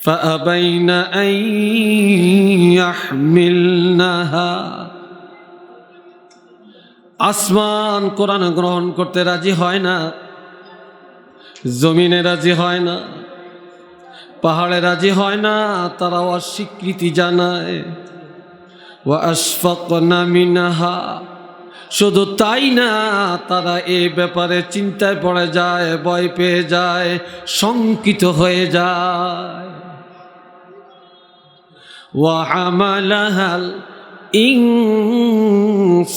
فأبين أن يحملنها আসমান কোরআন গ্রহণ করতে রাজি হয় না, জমিনে রাজি হয় না, পাহাড়ে রাজি হয় না, তারা অস্বীকৃতি জানায়। ওয়া আশফাকনা মিনহা, শুধু তাই না, তারা এই ব্যাপারে চিন্তায় পড়ে যায়, ভয় পেয়ে যায়, শঙ্কিত হয়ে যায়। ওয়া হামালাহাল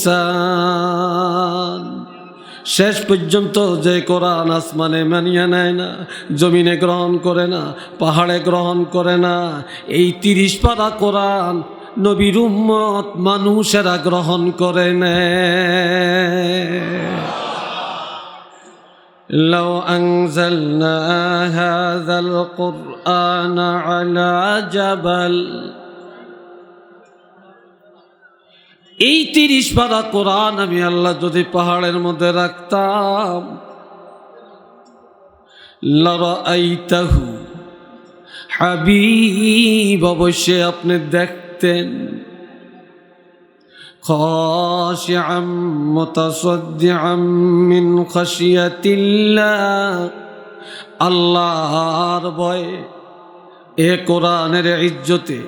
ইনসান, শেষ পর্যন্ত যে কোরআন আসমানে মানিয়ে নেয় না, জমিনে গ্রহণ করে না, পাহাড়ে গ্রহণ করে না, এই 30 পারা কোরআন নবীর উম্মত মানুষেরা গ্রহণ করে নেয়। লাউ আনজালনা হাযাল কুরআনা আলা জাবাল, এই 30 পারা কোরআন আমি আল্লাহ যদি পাহাড়ের মধ্যে রাখতাম, লারাআইতাহু, হাবিব অবশ্যই আপনি দেখতেন, খাশিআম মুতাসাদ্দিআম মিন খাশিয়াতিল্লাহ, আল্লাহর ভয়ে, এ কোরআনের ইজ্জতে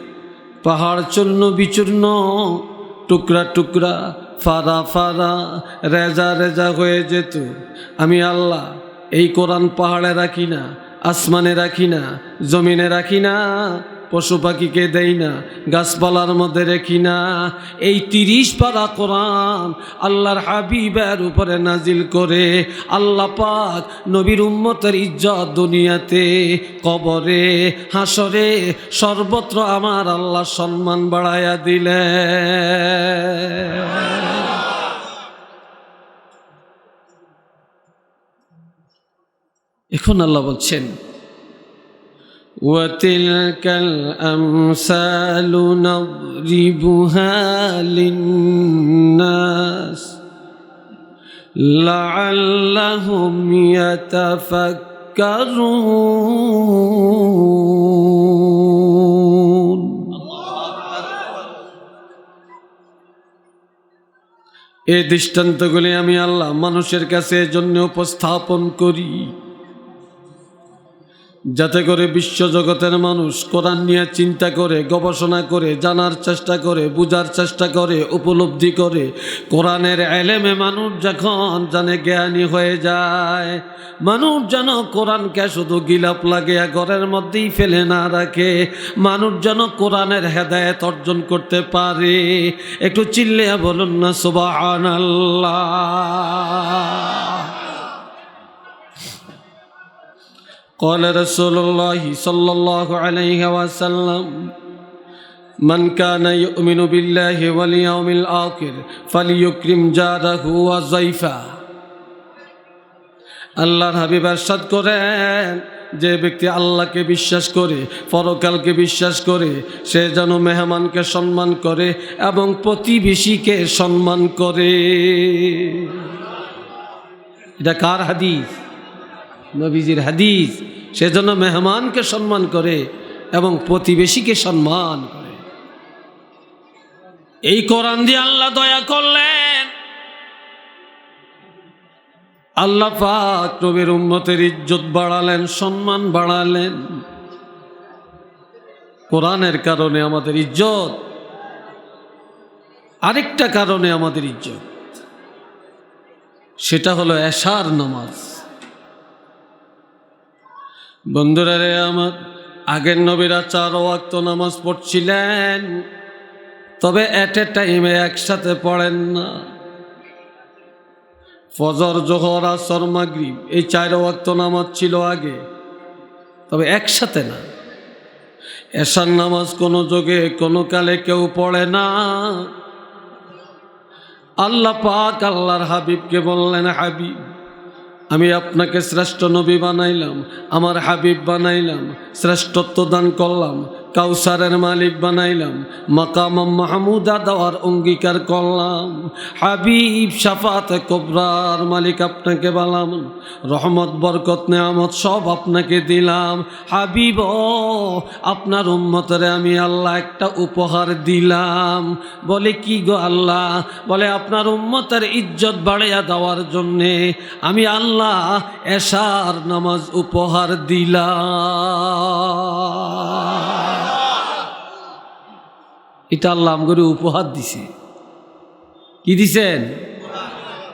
পাহাড় চূর্ণ বিচূর্ণ, টুকরা টুকরা, ফারা ফারা, রেজা রেজা হয়ে যেত। আমি আল্লাহ এই কোরআন পাহাড়ে রাখি না, আসমানে রাখি না, জমিনে রাখি না, পশু পাখিকে দেই না, গাছপালার মধ্যে রাখি না, এই 30 পারা কোরআন আল্লাহর হাবিবের উপরে নাজিল করে আল্লাহ পাক নবীর উম্মতের ইজ্জত দুনিয়াতে, কবরে, হাসরে, সর্বত্র আমার আল্লাহ সম্মান বাড়াইয়া দিলেন। এখন আল্লাহ বলছেন, وَتِلْكَ الْأَمْثَالُ نَضْرِبُهَا لِلنَّاسِ لَعَلَّهُمْ يَتَفَكَّرُونَ। এই দৃষ্টান্তগুলি আমি আল্লাহ মানুষের কাছে এজন্য উপস্থাপন করি, যাতে করে বিশ্বজগতের মানুষ কোরআন নিয়ে চিন্তা করে, গবেষণা করে, জানার চেষ্টা করে, বুঝার চেষ্টা করে, উপলব্ধি করে। কোরআনের এলেমে মানুষ যখন জানে, জ্ঞানী হয়ে যায়। মানুষ যেন কোরআনকে শুধু গিলাপ লাগিয়ে ঘরের মধ্যেই ফেলে না রাখে, মানুষ যেন কোরআনের হেদায়েত অর্জন করতে পারে। একটু চিল্লিয়া বলুন না সুবহানাল্লাহ। قال رسول الله صلى الله عليه وسلم من كان يؤمن بالله واليوم الآخر فليكرم جاره وضيفه। আল্লাহর হাবিব ইরশাদ করেন, যে ব্যক্তি আল্লাহকে বিশ্বাস করে, পরকালকে বিশ্বাস করে, সে যেন মেহমানকে সম্মান করে এবং প্রতিবেশীকে সম্মান করে। এটা কার হাদিস? নবীজির হাদিস। সেজন্য মেহমানকে সম্মান করে এবং প্রতিবেশীকে সম্মান করে। এই কোরআন দিয়ে আল্লাহ দয়া করলেন, আল্লাহ পাক নবীর উম্মতের ইজ্জত বাড়ালেন, সম্মান বাড়ালেন। কোরআনের কারণে আমাদের ইজ্জত, আরেকটা কারণে আমাদের ইজ্জত, সেটা হলো এশার নামাজ। বন্ধুরা রে আমার, আগের নবীরা 4 ওয়াক্ত নামাজ পড়ছিলেন, তবে এট এ টাইমে একসাথে পড়েন না। ফজর, জোহর, আসর, মাগরিব এই 4 ওয়াক্ত নামাজ ছিল আগে, তবে একসাথে না। এশার নামাজ কোনো যুগে কোনো কালে কেউ পড়ে না। আল্লাহ পাক আল্লাহর হাবিবকে বললেন, হাবিব আমি আপনাকে শ্রেষ্ঠ নবী বানাইলাম, আমার হাবিব বানাইলাম, শ্রেষ্ঠত্ব দান করলাম, কাউসারের মালিক বানাইলাম, মাকাম মাহমুদা দেওয়ার অঙ্গীকার করলাম। হাবিব শাফাতে কোবরার মালিক আপনাকে বানালাম, রহমত বরকত নেয়ামত সব আপনাকে দিলাম। হাবিব আপনার উম্মতরে আমি আল্লাহ একটা উপহার দিলাম। বলে কি গো আল্লাহ? বলে আপনার উম্মতের ইজ্জত বাড়াইয়া দেওয়ার জন্যে আমি আল্লাহ এশার নামাজ উপহার দিলাম। এটা আল্লাহ আমগরে উপহার দিছে। কি দিছেন?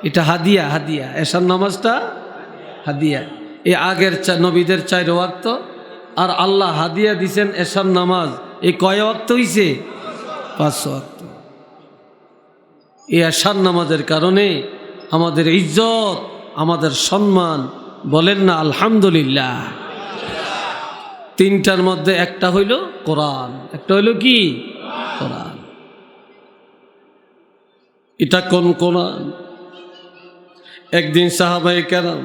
এটা হাদিয়া, হাদিয়া। এশার নামাজটা হাদিয়া। এই আগের নবীদের 4 ওয়াক্ত, আর আল্লাহ হাদিয়া দিছেন এশার নামাজ। এই কয় ওয়াক্ত হইছে? 5 ওয়াক্ত। এই এশার নামাজের কারণে আমাদের ইজ্জত, আমাদের সম্মান, বলেন না আলহামদুলিল্লাহ। 3টার মধ্যে একটা হইল কোরআন, একটা হইল কি? কোরআন। এটা কোন কোরআন? একদিন সাহাবায়ে কেরাম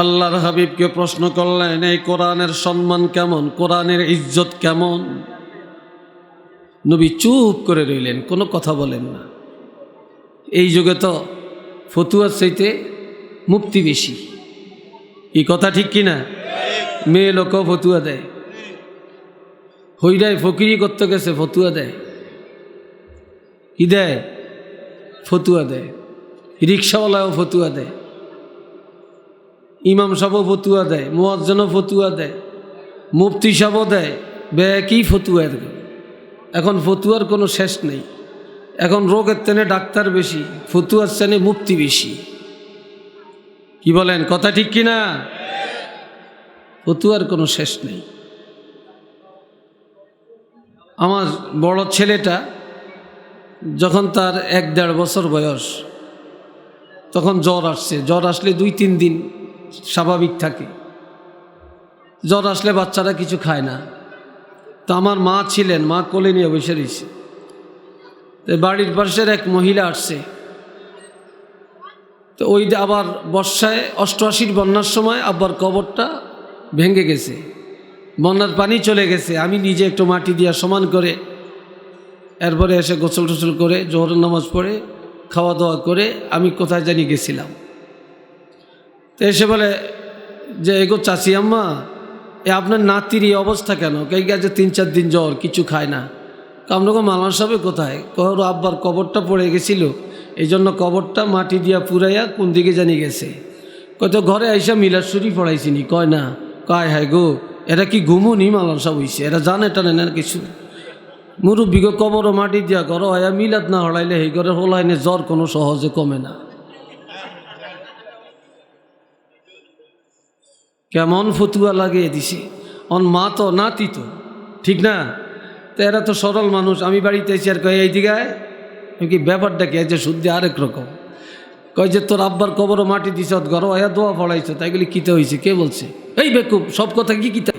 আল্লাহর হাবিবকে প্রশ্ন করলেন, এই কোরআনের সম্মান কেমন, কোরআনের ইজ্জত কেমন? নবী চুপ করে রইলেন, কোনো কথা বলেন না। এই যুগে তো ফতুয়ার চাইতে মুক্তি বেশি। এই কথা ঠিক কিনা? মেয়ে লোকও ফতুয়া দেয়, হইরাই ফকিরি করতে গেছে ফতুয়া দেয়। কি দেয়? ফতুয়া দেয়। রিক্সাওয়ালাও ফতুয়া দেয়, ইমাম সাহেবও ফতুয়া দেয়, মুয়াজ্জিনও ফতুয়া দেয়, মুফতি সাহেবও দেয়। কি ফতুয়া? এখন ফতুয়ার কোনো শেষ নেই। এখন রোগের তেনে ডাক্তার বেশি, ফতুয়ার চেনে মুফতি বেশি। কি বলেন? কথা ঠিক কিনা? ফতুয়ার কোনো শেষ নেই। আমার বড় ছেলেটা যখন তার 1-1.5 বছর বয়স, তখন জ্বর আসছে। জ্বর আসলে 2-3 দিন স্বাভাবিক থাকে। জ্বর আসলে বাচ্চারা কিছু খায় না। তো আমার মা ছিলেন, মা কোলে নিয়ে বসে রয়েছে। বাড়ির পাশের এক মহিলা আসছে। তো ওই আবার বর্ষায় 88 বন্যার সময় আব্বার কবরটা ভেঙে গেছে, বন্যার পানি চলে গেছে। আমি নিজে একটু মাটি দিয়া সমান করে এরপরে এসে গোসল টোসল করে জোহরের নামাজ পড়ে খাওয়া দাওয়া করে আমি কোথায় জানি গেছিলাম। তো এসে বলে যে এগো চাচি আম্মা, আপনার নাতির এই অবস্থা কেন? কে গেছে 3-4 দিন জ্বর, কিছু খায় না। আপনাকে মালান সাহেব কোথায়? কর আব্বার কবরটা পড়ে গেছিল, এই জন্য কবরটা মাটি দিয়া পুরাইয়া কোন দিকে জানি গেছে। কত ঘরে আইসা মিলাদ শরীফ পড়াইছিনি? কয় না। কয় হায় গো, এরা কি ঘুমুনি মালান সাহেব হইছে? এরা জানে টানে না কিছু। মুরব্বীকে কবরও মাটি দিয়া করো আয়া মিলাদ না হড়াইলে এই ঘরে হলাইনে জ্বর কোনো সহজে কমে না। কেমন ফতুয়া লাগিয়ে দিছে। অন মা তো নাতি তো, ঠিক না? তো এরা তো সরল মানুষ। আমি বাড়িতে এসে আর কয় এই দিঘায় কি ব্যাপারটা কে যে শুদ্ধি আরেক রকম। কয় যে তোর আব্বার কবরও মাটি দিছ, ঘর আয়া দোয়া ফড়াইছ, তাই গেলে কিতে হয়েছে? কে বলছে? এই বেকুব, সব কথা কি কিতা?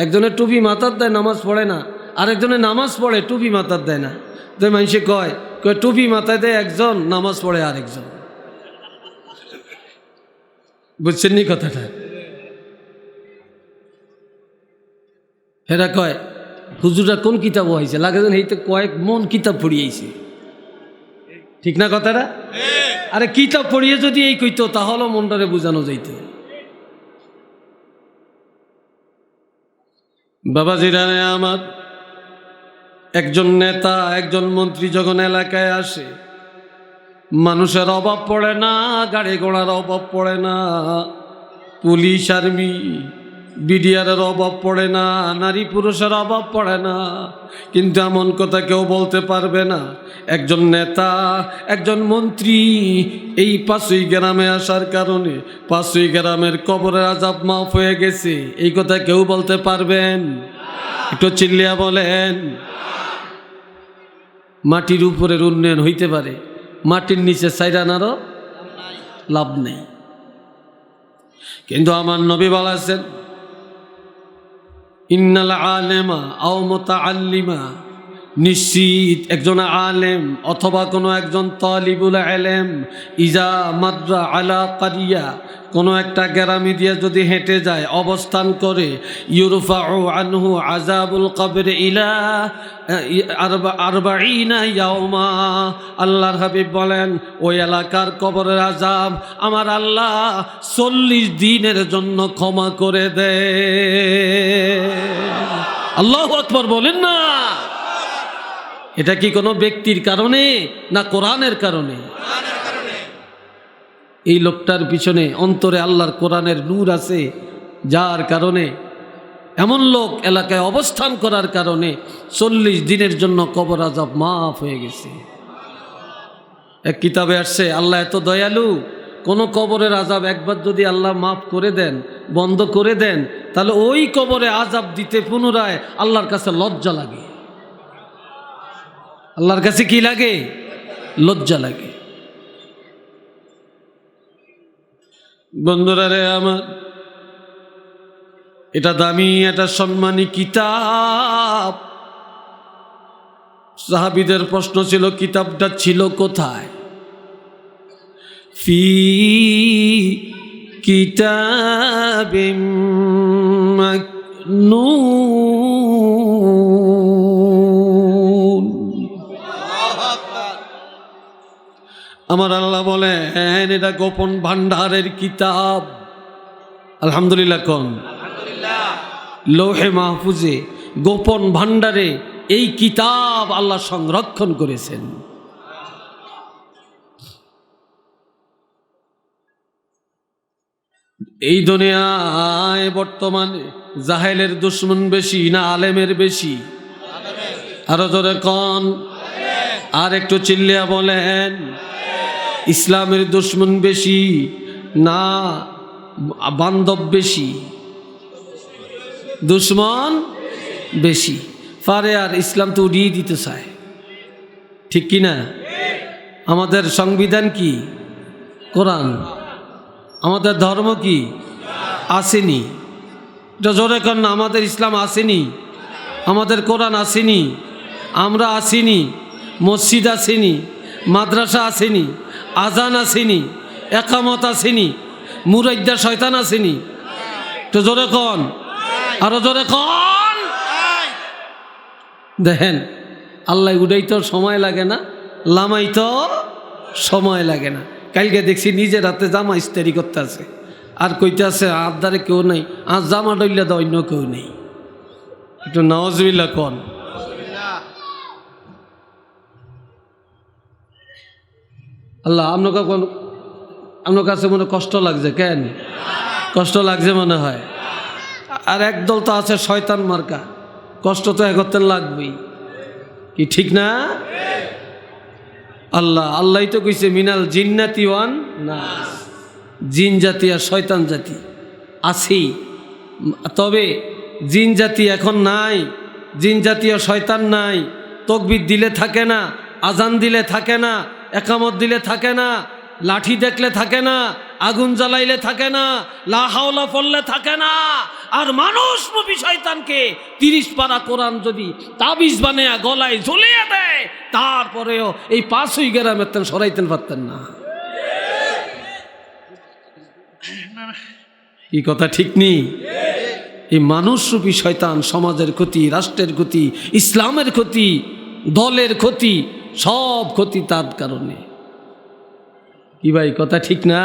একজনের টুপি মাথার দেয়, নামাজ পড়ে না। আরেকজনের নামাজ পড়ে, টুপি মাথার দেয় না। তো মানুষে কয় টুপি মাথায় দেয় একজন, নামাজ পড়ে আরেকজন। বুঝছেন নি কথাটা? হেরা কয় হুজুরা কোন কিতাব হয়েছে, লাগে যেন এইতে কয়েক মন কিতাব পড়িয়েছে। ঠিক না কথাটা? আরে কিতাব পড়িয়ে যদি এই কইতো তাহলেও মনটারে বোঝানো যাইত। বাবাজিরা আমার, একজন নেতা, একজন মন্ত্রী যখন এলাকায় আসে, মানুষের অভাব পড়ে না, গাড়ি ঘোড়ার অভাব পড়ে না, পুলিশ আর্মি বিডিআরের অভাব পড়ে না, নারী পুরুষের অভাব পড়ে না। কিন্তু এমন কথা কেউ বলতে পারবে না একজন নেতা, একজন মন্ত্রী এই 5 গ্রামে আসার কারণে 5 গ্রামের কবরের আযাব মাফ হয়ে গেছে। এই কথা কেউ বলতে পারবেন? একটু চিল্লিয়া বলেন। মাটির উপরের উন্নয়ন হইতে পারে, মাটির নিচে সাইরানারও লাভ নেই। কিন্তু আমার নবী বলেছেন, ইন্নাল আলেমা আও মুতাআল্লিমা নিশ্চিত একজন আলেম অথবা কোনো একজন তালিবুল ইলম ইজা মাদ্রা আলা কারিয়া, কোনো একটা গ্রামে দিয়ে যদি হেঁটে যায়, অবস্থান করে, ইউরফাউ আনহু আযাবুল কবর ইলা আরবাঈনা ইয়াওমা, আল্লাহর হাবিব বলেন ওই এলাকার কবরের আযাব আমার আল্লাহ 40 দিনের জন্য ক্ষমা করে দেয়। আল্লাহু আকবার বলেন না। এটা কি কোনো ব্যক্তির কারণে না কোরআনের কারণে? এই লোকটার পিছনে অন্তরে আল্লাহর কোরআনের নূর আছে, যার কারণে এমন লোক এলাকায় অবস্থান করার কারণে 40 দিনের জন্য কবর আযাব মাফ হয়ে গেছে। এক কিতাবে আসছে আল্লাহ এত দয়ালু, কোনো কবরের আযাব একবার যদি আল্লাহ মাফ করে দেন, বন্ধ করে দেন, তাহলে ওই কবরে আযাব দিতে পুনরায় আল্লাহর কাছে লজ্জা লাগে। আল্লাহর কাছে কি লাগে? লজ্জা লাগে। বন্ধুরা রে আমার, এটা দামি, এটা সম্মানী কিতাব। সাহাবীদের প্রশ্ন ছিল কিতাবটা ছিল কোথায়? ফি কিতাবিম মাকনুন। আমার আল্লাহ বলেন এটা গোপন ভান্ডারের কিতাব। আলহামদুলিল্লাহ কোন? লৌহে মাহফুজে গোপন ভান্ডারে এই কিতাব আল্লাহ সংরক্ষণ করেছেন। এই দুনিয়ায় বর্তমানে জাহেলের দুশ্মন বেশি না আলেমের বেশি? আরো জোরে কোন? আর একটু চিল্লিয়া বলেন, ইসলামের দুশ্মন বেশি না বান্ধব বেশি? দুশ্মন বেশি। পারে আর ইসলাম তো উড়িয়ে দিতে চায়, ঠিক কি না? আমাদের সংবিধান কি? কোরআন। আমাদের ধর্ম কি? আসেনি। এটা জোরে কর না, আমাদের ইসলাম আসেনি, আমাদের কোরআন আসেনি, আমরা আসিনি, মসজিদ আসেনি, মাদ্রাসা আসেনি, আজান আসেনি, একামত আসেনি, মুরাইদ্দা শয়তান আসেনি। তো জোরে কন, আরো জোরে কন। দেখেন আল্লাহ উড়াইতে সময় লাগে না, লামাইতে সময় লাগে না। কালকে দেখছি নিজের হাতে জামা ইস্তারি করতে আছে, আর কইতে আছে আর দ্বারে কেউ নেই, আর জামা ডইলে দেয় অন্য কেউ নেই। একটু নাউজুবিল্লাহ কন। আল্লাহ আপনার কাছে মনে কষ্ট লাগছে কেন? কষ্ট লাগছে মনে হয়। আর একদল তো আছে শয়তান মার্কা, কষ্ট তো একত্রে লাগবেই, কি ঠিক না? আল্লাহ তো কইছে মিনাল জিন্নাতি ওয়ান নাস, জিন জাতি আর শয়তান জাতি আছেই। তবে জিন জাতি এখন নাই, জিন জাতীয় শয়তান নাই। তাকবীর দিলে থাকে না, আজান দিলে থাকে না, একামত দিলে থাকে না, লাঠি দেখলে থাকে না, আগুন জ্বালাইলে থাকে না, লা হাওলা পড়লে থাকে না। আর মানুষ নবী শয়তানকে 30 পারা কোরআন যদি তাবিজ বানায়া গলায় ঝুলিয়ে দেয়, তারপরেও এই 5 গ্রামের তেন সরাইতেন পারতেন না। এই কথা ঠিক নেই? এই মানুষরূপী শয়তান সমাজের ক্ষতি, রাষ্ট্রের ক্ষতি, ইসলামের ক্ষতি, দলের ক্ষতি, সব ক্ষতি তার কারণে। কি ভাই কথা ঠিক না?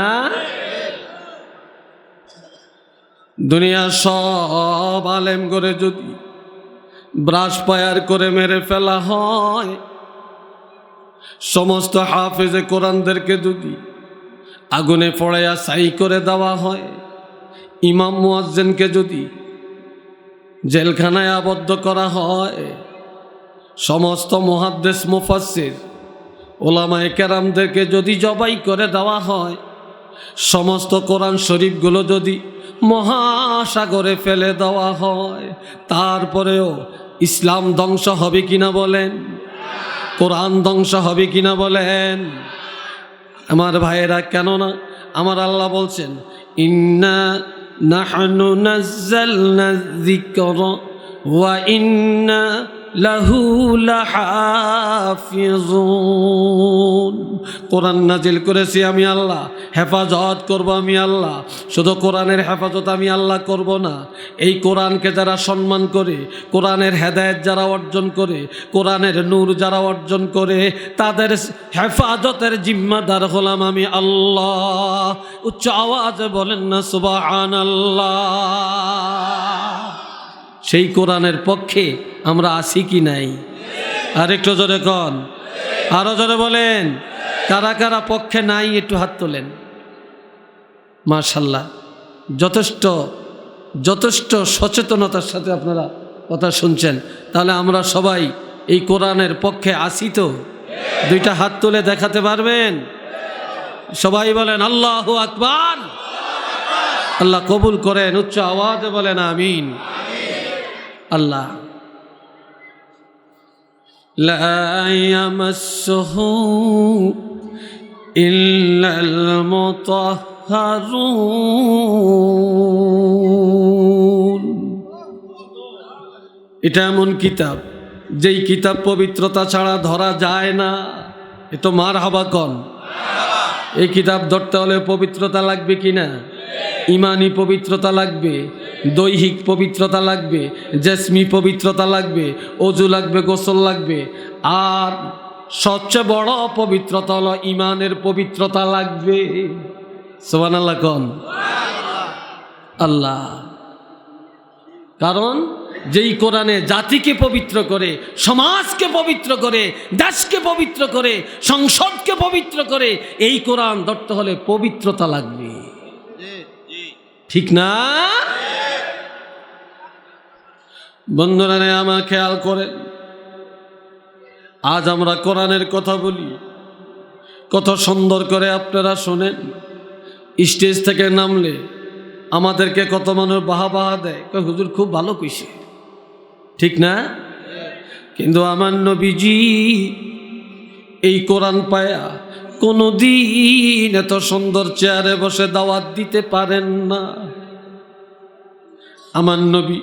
দুনিয়া সব আলেম করে যদি ব্রাশ পায়ার করে মেরে ফেলা হয়, সমস্ত হাফেজে কোরআনদেরকে যদি আগুনে পড়াইয়া ছাই করে দেওয়া হয়, ইমাম মুয়াজ্জিনকে যদি জেলখানায় আবদ্ধ করা হয়, সমস্ত মুহাদ্দিস মুফাসসির ওলামায়ে কেরামদেরকে যদি জবাই করে দেওয়া হয়, সমস্ত কোরআন শরীফগুলো যদি মহাসাগরে ফেলে দেওয়া হয়, তারপরেও ইসলাম ধ্বংস হবে কিনা বলেন? কোরআন ধ্বংস হবে কিনা বলেন? আমার ভাইয়েরা, কেননা আমার আল্লাহ বলছেন ইন্না নাহনু নাজ্জালনা যিকরা ওয়া ইন্না লাহু লাহাফিজুন। কোরআন নাজিল করেছি আমি আল্লাহ, হেফাজত করব আমি আল্লাহ। শুধু কোরআনের হেফাজত আমি আল্লাহ করব না, এই কোরআনকে যারা সম্মান করে, কোরআনের হেদায়েত যারা অর্জন করে, কোরআনের নূর যারা অর্জন করে, তাদের হেফাজতের জিম্মাদার হলাম আমি আল্লাহ। উচ্চ আওয়াজে বলেন না সুবহানাল্লাহ। সেই কোরআনের পক্ষে আমরা আছি কি নাই? আরেকটু জোরে কন, আরো জোরে বলেন। কারা কারা পক্ষে নাই একটু হাত তোলেন। মাশাআল্লাহ, যথেষ্ট যথেষ্ট সচেতনতার সাথে আপনারা কথা শুনছেন। তাহলে আমরা সবাই এই কোরআনের পক্ষে আছি তো? দুইটা হাত তুলে দেখাতে পারবেন? সবাই বলেন আল্লাহু আকবার। আল্লাহ কবুল করেন, উচ্চ আওয়াজে বলেন আমিন। আল্লাহ লা ইয়ামাসসুহু ইল্লাল মুতাহহারুন। এটা এমন কিতাব, যেই কিতাব পবিত্রতা ছাড়া ধরা যায় না। এ তো মারহাবা কন। এই কিতাব ধরতে হলে পবিত্রতা লাগবে কি না? ইমানি পবিত্রতা লাগবে, দৈহিক পবিত্রতা লাগবে, জেসমি পবিত্রতা লাগবে, অজু লাগবে, গোসল লাগবে। আর সবচেয়ে বড় পবিত্রতা হলো ইমানের পবিত্রতা লাগবে। সুবহানাল্লাহ কোন আল্লাহ। কারণ যেই কোরআনে জাতিকে পবিত্র করে, সমাজকে পবিত্র করে, দেশকে পবিত্র করে, সংসদকে পবিত্র করে, এই কোরআন ধরতে হলে পবিত্রতা লাগবে, ঠিক না? বন্ধুরা আমার খেয়াল করেন, আজ আমরা কোরআনের কথা বলি, কত সুন্দর করে আপনারা শোনেন। স্টেজ থেকে নামলে আমাদেরকে কত মানুষ বাহা দেয়, হুজুর খুব ভালো কইছে, ঠিক না? কিন্তু আমার নবীজি এই কোরআন পায়া কোনদিন এত সুন্দর চেয়ারে বসে দাওয়াত দিতে পারেন না। আমার নবী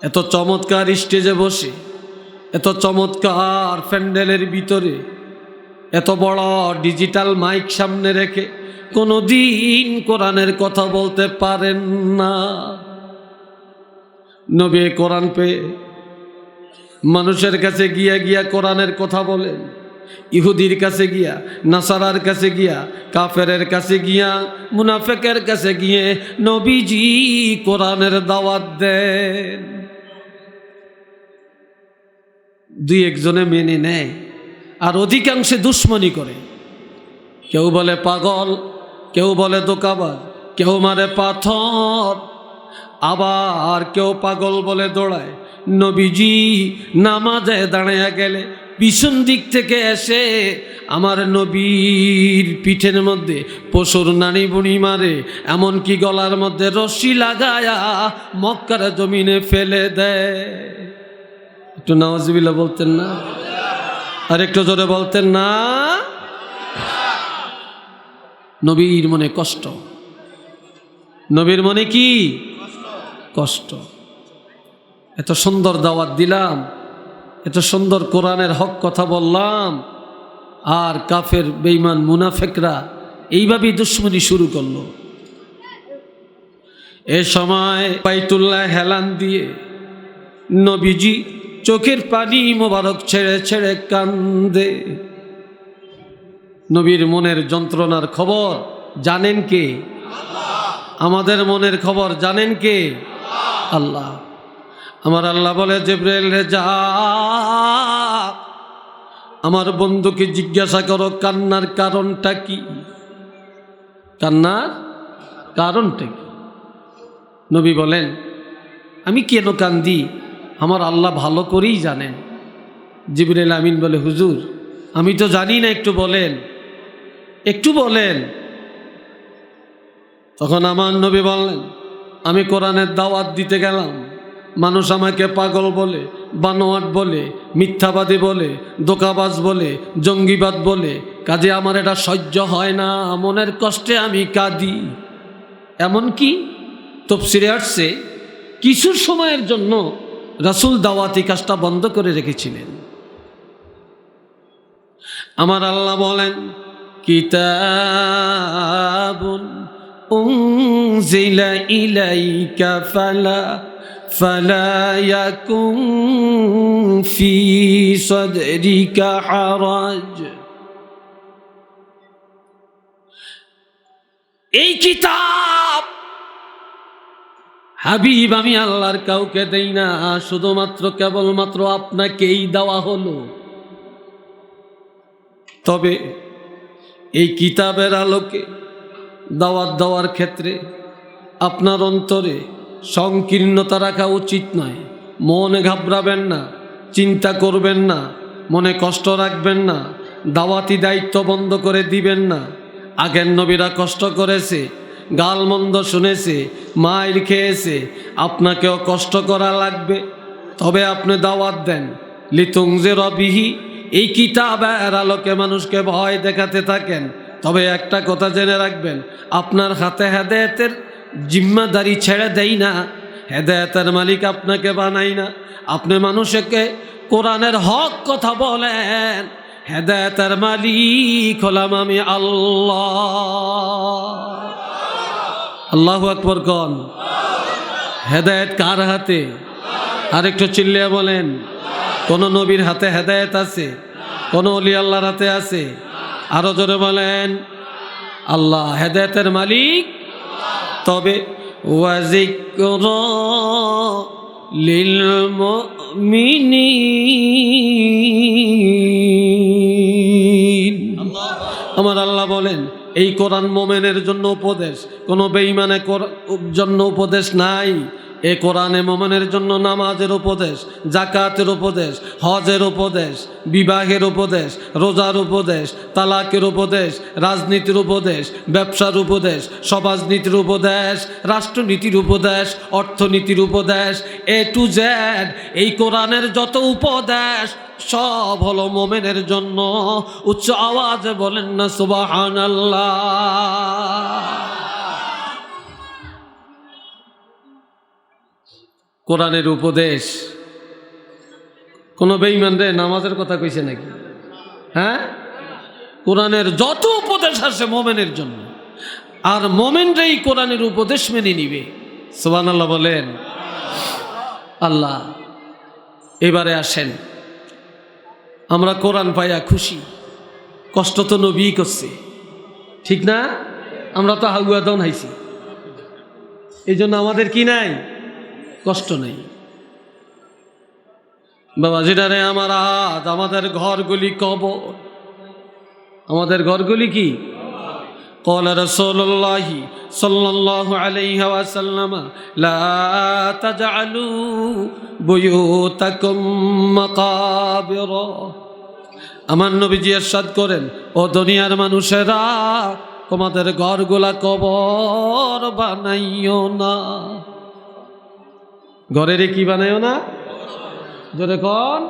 এত চমৎকার স্টেজে বসে, এত চমৎকার প্যান্ডেলের ভিতরে, এত বড় ডিজিটাল মাইক সামনে রেখে কোনদিন কোরআনের কথা বলতে পারেন না। নবী কোরআন পেয়ে মানুষের কাছে গিয়া গিয়া কোরআনের কথা বলেন। ইহুদির কাছে গিয়া, নাসারার কাছে গিয়া, কাফেরের কাছে গিয়া, মুনাফিকের কাছে গিয়ে নবীজি কোরআনের দাওয়াত দেন। দুই একজনে মেনে নেয়, আর অধিকাংশে দুশ্মনী করে। কেউ বলে পাগল, কেউ বলে দোকাবাজ, কেউ মারে পাথর, আবার কেউ পাগল বলে দৌড়ায়। নবীজি নামাজে দাঁড়াইয়া গেলে পিছন দিক থেকে এসে আমার নবীর পিঠের মধ্যে পশুর নানি বুনি মারে, এমনকি গলার মধ্যে রশি লাগায়া মক্কার জমিনে ফেলে দেয়। একটু নাউজুবিল্লাহ বলতেন না? আর একটু জোরে বলতেন না? নবীর মনে কষ্ট, নবীর মনে কি কষ্ট। এত সুন্দর দাওয়াত দিলাম, এত সুন্দর কোরআনের হক কথা বললাম, আর কাফের বেঈমান মুনাফিকরা এইভাবেই দুশ্মনী শুরু করলো। এ সময় বাইতুল্লাহ হেলান দিয়ে নবীজি চোখের পানি মোবারক ছেড়ে ছেড়ে কান্দে। নবীর মনের যন্ত্রণার খবর জানেন কে? আমাদের মনের খবর জানেন কে? আল্লাহ। আমার আল্লাহ বলে, জিবরাইল রে যা, আমার বন্ধুকে জিজ্ঞাসা করো কান্নার কারণটা কি, কান্নার কারণটা কি। নবী বলেন, আমি কেন কান্দি আমার আল্লাহ ভালো করেই জানেন। জিবরাইল আমিন বলে, হুজুর আমি তো জানি না, একটু বলেন, একটু বলেন। তখন আমার নবী বললেন, আমি কোরআনের দাওয়াত দিতে গেলাম, মানুষ আমাকে পাগল বলে, বানোয়াট বলে, মিথ্যাবাদী বলে, দোকাবাজ বলে, জঙ্গিবাদ বলে, কাজে আমার এটা সহ্য হয় না, মনের কষ্টে আমি কাঁদি। এমনকি তাফসীরে আসছে কিছু সময়ের জন্য রাসূল দাওয়াতি কাজটা বন্ধ করে রেখেছিলেন। আমার আল্লাহ বলেন, কিতাবুন উনজিলা ইলাইকা ফালা ইয়াকুন ফি সাদরিকা হারাজ। এই কিতাব হাবিব আমি আল্লাহর কাউকে দেই না, শুধুমাত্র কেবলমাত্র আপনাকেই দেওয়া হলো। তবে এই কিতাবের আলোকে দাওয়াত দেওয়ার ক্ষেত্রে আপনার অন্তরে সংকীর্ণতা রাখা উচিত নয়। মনে ঘাবড়াবেন না, চিন্তা করবেন না, মনে কষ্ট রাখবেন না, দাওয়াতি দায়িত্ব বন্ধ করে দিবেন না। আগের নবীরা কষ্ট করেছে, গালমন্দ শুনেছে, মাইর খেয়েছে, আপনাকেও কষ্ট করা লাগবে। তবে আপনি দাওয়াত দেন, লিতুনজিরা বিহি, এই কিতাবের আলোকে মানুষকে ভয় দেখাতে থাকেন। তবে একটা কথা জেনে রাখবেন, আপনার হাতে হেদায়েতের জিম্মাদারি ছেড়ে দেই না, হেদায়েতের মালিক আপনাকে বানাই না। আপনি মানুষকে কোরআনের হক কথা বলেন, হেদায়েতের মালিক হলাম আমি আল্লাহ। আল্লাহু আকবার কোন। হেদায়েত কার হাতে? আরেকটু চিল্লিয়ে বলেন, কোন নবীর হাতে হেদায়েত আছে? কোন ওলি আল্লাহর হাতে আছে? আরো জোরে বলেন, আল্লাহ হেদায়েতের মালিক। তবে ওয়াজিকরা লিল মুমিনিন, আমার আল্লাহ বলেন এই কোরআন মোমেনের জন্য উপদেশ, কোনো বেঈমানের জন্য উপদেশ নাই। এ কোরআনে মোমেনের জন্য নামাজের উপদেশ, জাকাতের উপদেশ, হজের উপদেশ, বিবাহের উপদেশ, রোজার উপদেশ, তালাকের উপদেশ, রাজনীতির উপদেশ, ব্যবসার উপদেশ, সমাজনীতির উপদেশ, রাষ্ট্রনীতির উপদেশ, অর্থনীতির উপদেশ, এ টু জেড এই কোরআনের যত উপদেশ সব হলো মোমেনের জন্য। উচ্চ আওয়াজে বলেন না সুবহানাল্লাহ। কোরআনের উপদেশ কোনো বেঈমান রে নামাজের কথা কইছে নাকি? হ্যাঁ, কোরআনের যত উপদেশ আছে মোমেনের জন্য, আর মোমেনরাই কোরআনের উপদেশ মেনে নিবে। সুবহানাল্লাহ বলেন। আল্লাহ, এবারে আসেন, আমরা কোরআন পাইয়া খুশি, কষ্ট তো নবী করছে, ঠিক না? আমরা তো হাগুয়া দন হাইছি, এই জন্য আমাদের কি নাই? কষ্ট নেই। বাবা যেটারে আমার হাত, আমাদের ঘরগুলি কবর, আমাদের ঘরগুলি কি? قال رسول الله صلى الله عليه وسلم لا تجعلوا بيوتكم مقابر। আমার নবীজি ইরশাদ করেন, ও দুনিয়ার মানুষেরা, তোমাদের ঘরগুলা কবর বানাইও না। ঘরের কি বানাইও না? জোরে কোন।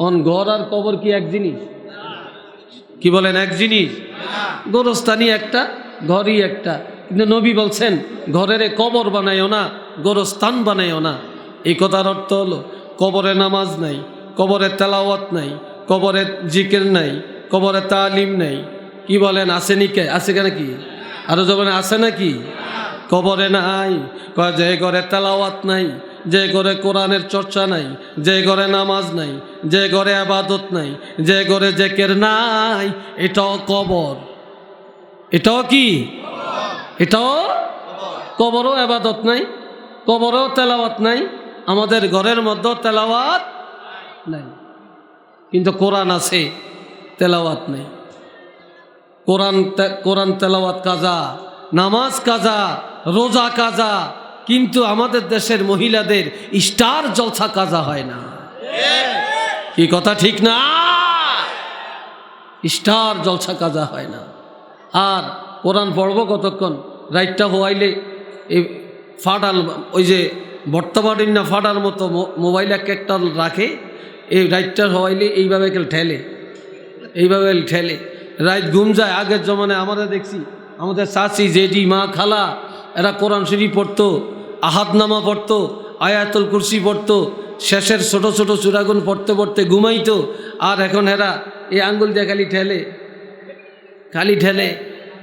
অন ঘর আর কবর কি এক জিনিস? কি বলেন এক জিনিস? গোরস্থানি একটা, ঘরই একটা। কিন্তু নবী বলছেন ঘরের কবর বানাইও না, গোরস্থান বানাইও না। এই কথার অর্থ হলো কবরে নামাজ নাই, কবরে তেলাওয়াত নাই, কবরে জিকির নাই, কবরে তালিম নাই। কি বলেন আছে নাকি? আছে কেন কি? আরো যখন আছে নাকি? কবরে নাই। যে ঘরে তেলাওয়াত নাই, যে ঘরে কোরআনের চর্চা নাই, যে ঘরে নামাজ নাই, যে ঘরে ইবাদত নাই, যে ঘরে জিকির নাই, এটাও কবর। এটাও কি? এটাও কবরও ইবাদত নাই, কবরও তেলাওয়াত নাই, আমাদের ঘরের মধ্যে তেলাওয়াত নাই। কিন্তু কোরআন আছে, তেলাওয়াত নাই। কোরআন তেলাওয়াত কাজা, নামাজ কাজা, রোজা কাজা, কিন্তু আমাদের দেশের মহিলাদের স্টার জলসা কাজা হয় না। কি কথা ঠিক না? স্টার জলসা কাজা হয় না। আর কোরআন পড়ব কতক্ষণ? রাইটটা হওয়াইলে এই ফাটাল, ওই যে বর্তমানের না ফাটার মতো মোবাইল একটা রাখে, এই রাইটটা হওয়াইলে এইভাবে ঠেলে, এইভাবে ঠেলে, রাইট ঘুম যায়। আগের জমানায় আমরা দেখছি আমাদের চাচি, জেঠি, মা, খালা, এরা কোরআন শরীফ পড়তো, আহাদনামা পড়তো, আয়াতুল কুরসি পড়তো, শেষের ছোট ছোট সূরাগুন পড়তে পড়তে ঘুমাইতো। আর এখন এরা এই আঙ্গুল দিয়ে খালি ঠেলে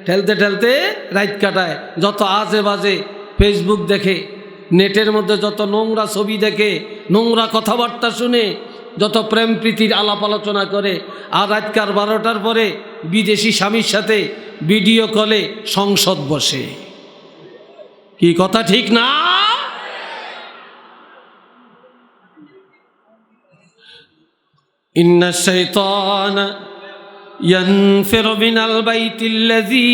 ঠেলতে ঠেলতে রাত কাটায়। যত আজে বাজে ফেসবুক দেখে, নেটের মধ্যে যত নোংরা ছবি দেখে, নোংরা কথাবার্তা শুনে, যত প্রেম প্রীতির আলাপ আলোচনা করে। আর রাতকার 12টার পরে বিদেশি স্বামীর সাথে ভিডিও কলে সংসদ বসে। কি কথা ঠিক না? ইন্না শাইতানা ইয়ানফিরু মিনাল বাইতিল্লাযী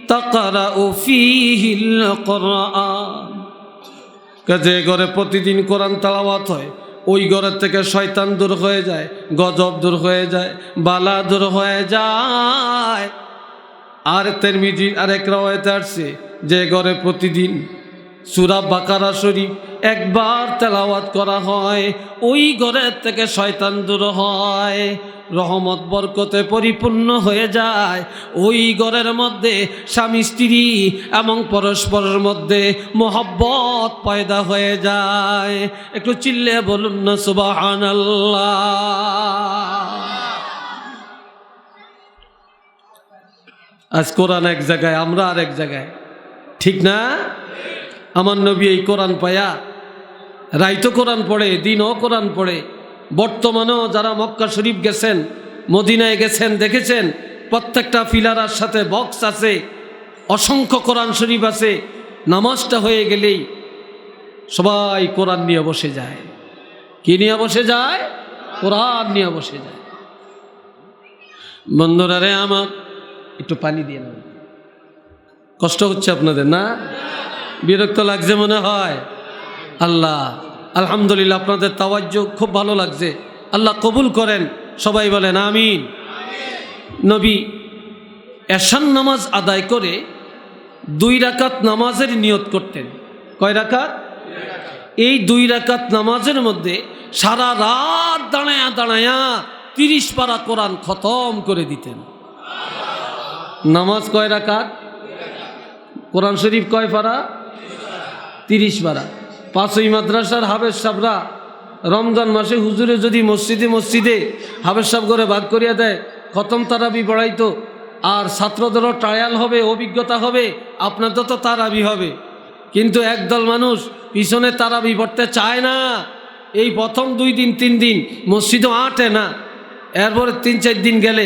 তাকরাউ ফীহিল কুরআন। যে ঘরে প্রতিদিন কোরআন তেলাওয়াত হয়, ওই ঘরের থেকে শয়তান দূর হয়ে যায়, গজব দূর হয়ে যায়, বালা দূর হয়ে যায়। আর তিরমিজির আরেক রাওয়ায়াতে আসছে, যে ঘরে প্রতিদিন সূরা বাকারা শরীফ একবার তেলাওয়াত করা হয়, ওই ঘরের থেকে শয়তান দূর হয়, রহমত বরকতে পরিপূর্ণ হয়ে যায়। ওই ঘরের মধ্যে স্বামী স্ত্রী এবং পরস্পরের মধ্যে মোহব্বত পয়দা হয়ে যায়। একটু চিল্লে বলুন না সুবহানাল্লাহ। আজ কোরআন এক জায়গায়, আমরা আর এক জায়গায়, ঠিক না? আমার নবী এই কোরআন পায়া রাইতো কোরআন পড়ে, দিনও কোরআন পড়ে। বর্তমানেও যারা মক্কা শরীফ গেছেন, মদিনায় গেছেন, দেখেছেন প্রত্যেকটা ফিলারার সাথে বক্স আছে, অসংখ্য কোরআন শরীফ আছে। নামাজটা হয়ে গেলেই সবাই কোরআন নিয়ে বসে যায়। কি নিয়ে বসে যায়? কোরআন নিয়ে বসে যায়। বন্ধুরা রে আমার, একটু পানি দিয়ে নাও। কষ্ট হচ্ছে আপনাদের না? বিরক্ত লাগছে মনে হয়? আল্লাহ আলহামদুলিল্লাহ, আপনাদের তাওয়াজ্জুহ খুব ভালো লাগছে। আল্লাহ কবুল করেন, সবাই বলেন আমিন। নবী এশার নামাজ আদায় করে 2 রাকাত নামাজের নিয়ত করতেন। কয় রাকাত? এই 2 রাকাত নামাজের মধ্যে সারা রাত দাঁড়ায়া দাঁড়ায়া 30 পারা কোরআন খতম করে দিতেন। নামাজ কয় রাকাত? কোরআন শরীফ কয় পারা? 30 পারা। 5ই মাদ্রাসার হাফেজ সাহেবরা রমজান মাসে হুজুরে যদি মসজিদে হাফেজ সাহেব করে ভাগ করিয়া দেয়, খতম তারাবি পড়াইতো। আর ছাত্রদেরও ট্রায়াল হবে, অভিজ্ঞতা হবে, আপনাদের তো তারাবি হবে। কিন্তু একদল মানুষ পিছনে তারাবি পড়তে চায় না। এই প্রথম 2 দিন 3 দিন মসজিদও আঁটে না। এরপরে 3-4 দিন গেলে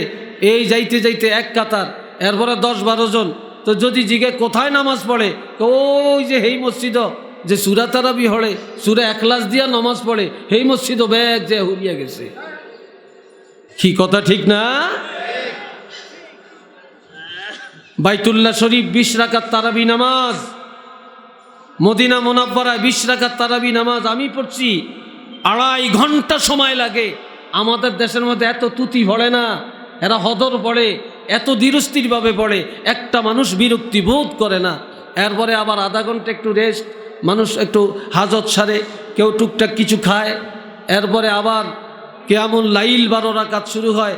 এই যাইতে যাইতে এক কাতার, এরপরে 10-12 জন। তো যদি জিগে কোথায় নামাজ পড়ে, ওই যে হেই মসজিদ যে সূরা তারাবি হড়ে, সূরা এখলাস দিয়া নামাজ পড়ে, হেই মসজিদ ব্যাগ যে হুরিয়া গেছে। কি কথা ঠিক না? বাইতুল্লাহ শরীফ 20 রাকাত তারাবি নামাজ, মদিনা মুনাব্বারায় 20 রাকাত তারাবি নামাজ আমি পড়ছি। 2.5 ঘন্টা সময় লাগে। আমাদের দেশের মধ্যে এত তুতি পড়ে না, এরা হদর পড়ে, এত ধীরস্থিরভাবে পড়ে, একটা মানুষ বিরক্তি বোধ করে না। এরপরে আবার আধা ঘন্টা একটু রেস্ট, মানুষ একটু হাজত সারে, কেউ টুকটাক কিছু খায়। এরপরে আবার কিয়ামুল লাইল 12 রাকাত শুরু হয়।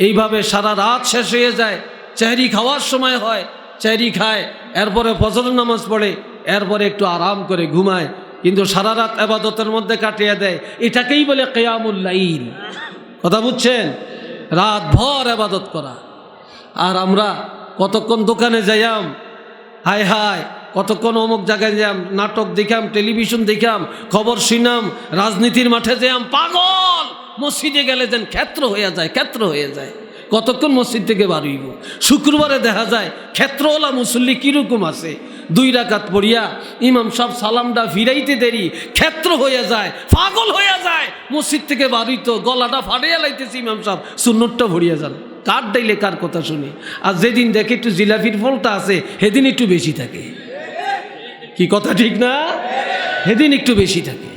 এইভাবে সারা রাত শেষ হয়ে যায়। সেহরি খাওয়ার সময় হয়, সেহরি খায়, এরপরে ফজর নামাজ পড়ে, এরপরে একটু আরাম করে ঘুমায়। কিন্তু সারা রাত ইবাদতের মধ্যে কাটিয়ে দেয়। এটাকেই বলে কিয়ামুল লাইল। কথা বুঝছেন? রাত ভর ইবাদত করা। আর আমরা কতক্ষণ দোকানে যাইয়াম, হায় হায়, কতক্ষণ অমুক জায়গায় যাম, নাটক দেখাম, টেলিভিশন দেখাম, খবর শুনাম, রাজনীতির মাঠে যাইয়াম, পাগল। মসজিদে গেলে যেন ক্ষেত্র হয়ে যায়। কতক্ষণ মসজিদ থেকে বাড়িব। শুক্রবারে দেখা যায় ক্ষেত্রওয়ালা মুসল্লি কীরকম আছে, 2 রাকাত পড়িয়া ইমাম সাহেব সালামটা ফিরাইতে দেরি, ক্ষেত্র হয়ে যায়, পাগল হয়ে যায়। মসজিদ থেকে বাড়িত গলাটা ফাটিয়া লাইতেছে, ইমাম সাহেব সুন্নতটা ভরিয়া যান। কার ডাইলে কার কথা শুনি। আর যেদিন দেখে একটু জিলাপির ফলটা আছে, সেদিন একটু বেশি থাকে। কি কথা ঠিক না? সেদিন একটু বেশি থাকে।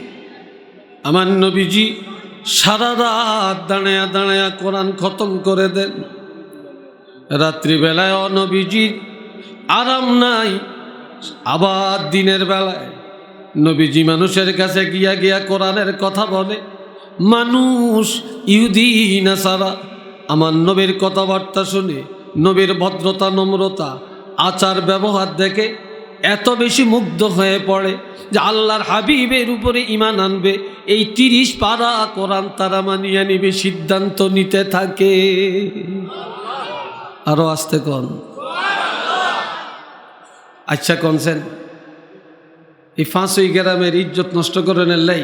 আমার নবীজি সারা রাত দাঁড়ায়া দাঁড়ায়া কোরআন খতম করে দেন। রাত্রিবেলায় নবীজির আরাম নাই। আবার দিনের বেলায় নবীজি মানুষের কাছে গিয়া কোরআনের কথা বলে। মানুষ ইহুদি নাসারা আমার নবীর কথাবার্তা শুনে, নবীর ভদ্রতা, নম্রতা, আচার ব্যবহার দেখে এত বেশি মুগ্ধ হয়ে পড়ে যে আল্লাহর হাবিবের উপরে ঈমান আনবে। এই 30 পারা কোরআন তারা মানিয়ে নিবে, সিদ্ধান্ত নিতে থাকে। আরো আসতে কোন। আচ্ছা কনসেন, এই 5 গ্রামের ইজ্জত নষ্ট করে নেলাই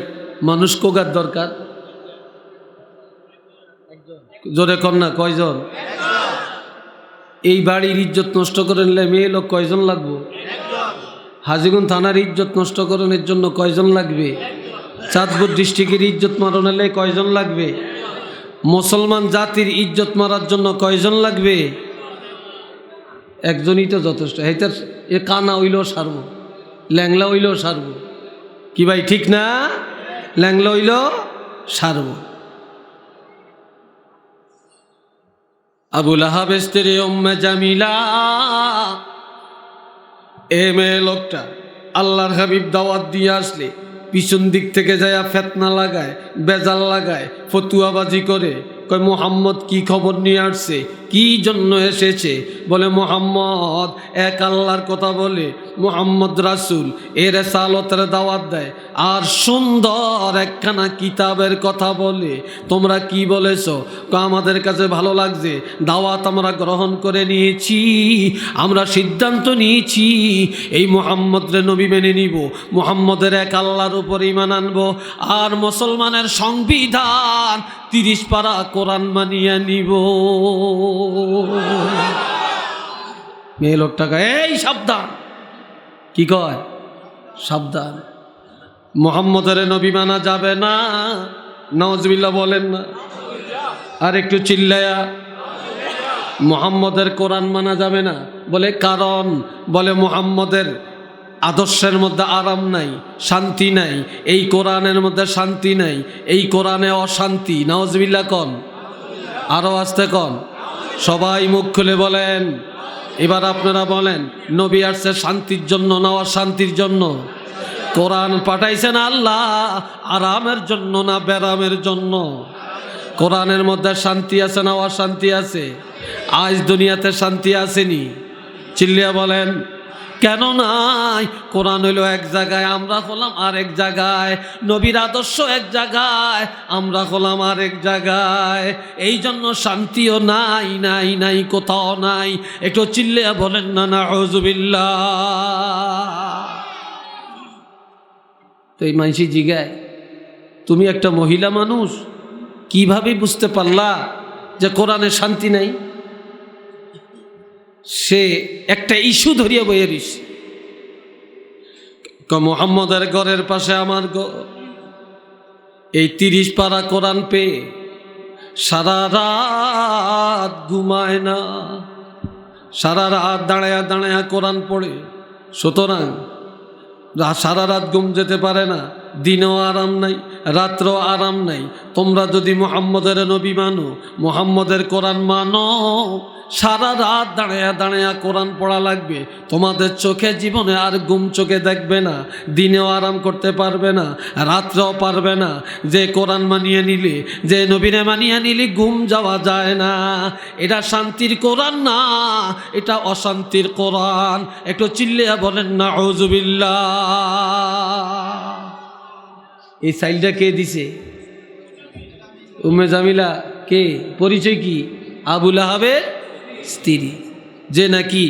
মানুষ কোগার দরকার? জোরে কর না, কয়জন? এই বাড়ির ইজ্জত নষ্ট করে নিলে মেয়ে লোক কয়জন লাগবে? হাজীগঞ্জ থানার ইজ্জত নষ্ট করানোর জন্য কয়জন লাগবে? চাঁদপুর ডিস্ট্রিক্টের ইজ্জত মারানোলে কয়জন লাগবে? মুসলমান জাতির ইজ্জত মারার জন্য কয়জন লাগবে? একজনই তো যথেষ্ট। এইটার এ কানা হইলেও সারব, ল্যাংলা হইলেও সারব। কি ভাই ঠিক না? ল্যাংলা হইলেও সারব। আবু লাহাবের স্ত্রী উম্মে জামিলা, এ মেয়ে লোকটা আল্লাহর হাবিব দাওয়াত দিয়ে আসলে পিছন দিক থেকে যায় ফেতনা লাগায়, বেজাল লাগায়, ফতুয়াবাজি করে। কয় মুহাম্মদ কি খবর নিয়ে আসছে, কি জন্য এসেছে? বলে মুহাম্মদ এক আল্লাহর কথা বলে, মুহাম্মদ রাসূল এর রিসালাতের দাওয়াত দেয়, আর সুন্দর একখানা কিতাবের কথা বলে। তোমরা কি বলেছো? আমাদের কাছে ভালো লাগছে, দাওয়াত আমরা গ্রহণ করে নিয়েছি, আমরা সিদ্ধান্ত নিয়েছি এই মুহাম্মদরে নবী মেনে নিব, মুহাম্মদের এক আল্লাহর উপর ঈমান আনবো, আর মুসলমানের সংবিধান 30 পারা কোরআন মানিয়ে নিব। মেয়ে লোকটাকে এই সাবধান, কি কয়? সাবধান, মুহাম্মদের নবী মানা যাবে না। নাউজুবিল্লাহ বলেন না, আর একটু চিল্লায়া। মুহাম্মদের কোরআন মানা যাবে না বলে কারণ, বলে মুহাম্মদের আদর্শের মধ্যে আরাম নাই, শান্তি নাই, এই কোরআনের মধ্যে শান্তি নাই, এই কোরআনে অশান্তি। নাউজুবিল্লাহ কন, আরো আসতে কন, সবাই মুখ খুলে বলেন। এবার আপনারা বলেন, নবী আসছে শান্তির জন্য না অশান্তির জন্য? কোরআন পাঠাইছেন আল্লাহ আরামের জন্য না ব্যারামের জন্য? কোরআনের মধ্যে শান্তি আছে না অশান্তি আছে? আজ দুনিয়াতে শান্তি আসেনি? চিল্লিয়া বলেন কেন নাই? কোরআন হইল এক জায়গায়, আমরা হলাম আরেক জায়গায়। নবীর আদর্শ এক জায়গায়, আমরা হলাম আরেক জায়গায়। এই জন্য শান্তিও নাই, নাই নাই, কোথাও নাই। একটু চিল্লিয়া বলেন না নাউজুবিল্লাহ। তো এই মানসি জিগায়, তুমি একটা মহিলা মানুষ, কিভাবে বুঝতে পারলা যে কোরআনে শান্তি নাই? সে একটা ইস্যু ধরিয়া বইয়ে দিস, মুহাম্মদের ঘরের পাশে আমার ঘর। এই 30 পারা কোরআন পেয়ে সারা রাত ঘুমায় না, সারা রাত দাঁড়ায়া দাঁড়ায়া কোরআন পড়ে। সুতরাং সারা রাত ঘুম যেতে পারে না, দিনেও আরাম নাই, রাত্রেও আরাম নাই। তোমরা যদি মুহাম্মদের নবী মানো, মুহাম্মদের কোরআন মানো, সারা রাত দাঁড়ায়া দাঁড়ায়া কোরআন পড়া লাগবে। তোমাদের চোখে জীবনে আর ঘুম চোখে দেখবে না, দিনেও আরাম করতে পারবে না, রাত্রেও পারবে না। যে কোরআন মানিয়ে নিলে, যে নবীনে মানিয়ে নিলে ঘুম যাওয়া যায় না। এটা শান্তির কোরআন না, এটা অশান্তির কোরআন। একটু চিল্লিয়া বলেন নাউজুবিল্লাহ। এই সাইলটা কে দিছে? উম্মে জামিলা কে? পরিচয় কি? আবু লাহাবের স্ত্রী, যে নাকি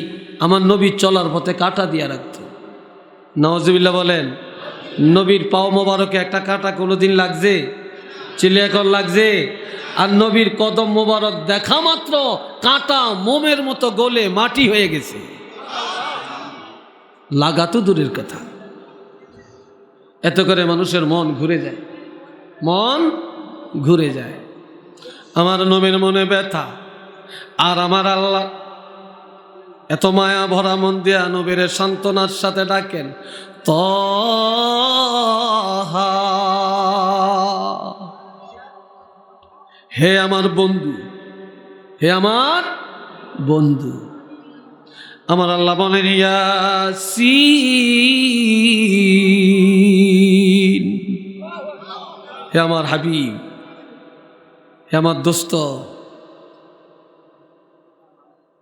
আমার নবীর চলার পথে কাঁটা দিয়া রাখত। নাউজুবিল্লাহ বলেন। নবীর পাও মোবারকে একটা কাঁটা কোনোদিন লাগছে? চিল্লে এখন লাগছে? আর নবীর কদম মোবারক দেখা মাত্র কাঁটা মোমের মতো গলে মাটি হয়ে গেছে। লাগা তো দূরের কথা, এত করে মানুষের মন ঘুরে যায়, মন ঘুরে যায়। আমার নবীর মনে ব্যথা, আর আমার আল্লাহ এত মায়া ভরা মন দিয়া নবীর সান্ত্বনার সাথে ডাকেন, তাহা, হে আমার বন্ধু, হে আমার বন্ধু। আমার আল্লাহ বলেন ইয়াসিন, হে আমার হাবিব, হে আমার দোস্ত।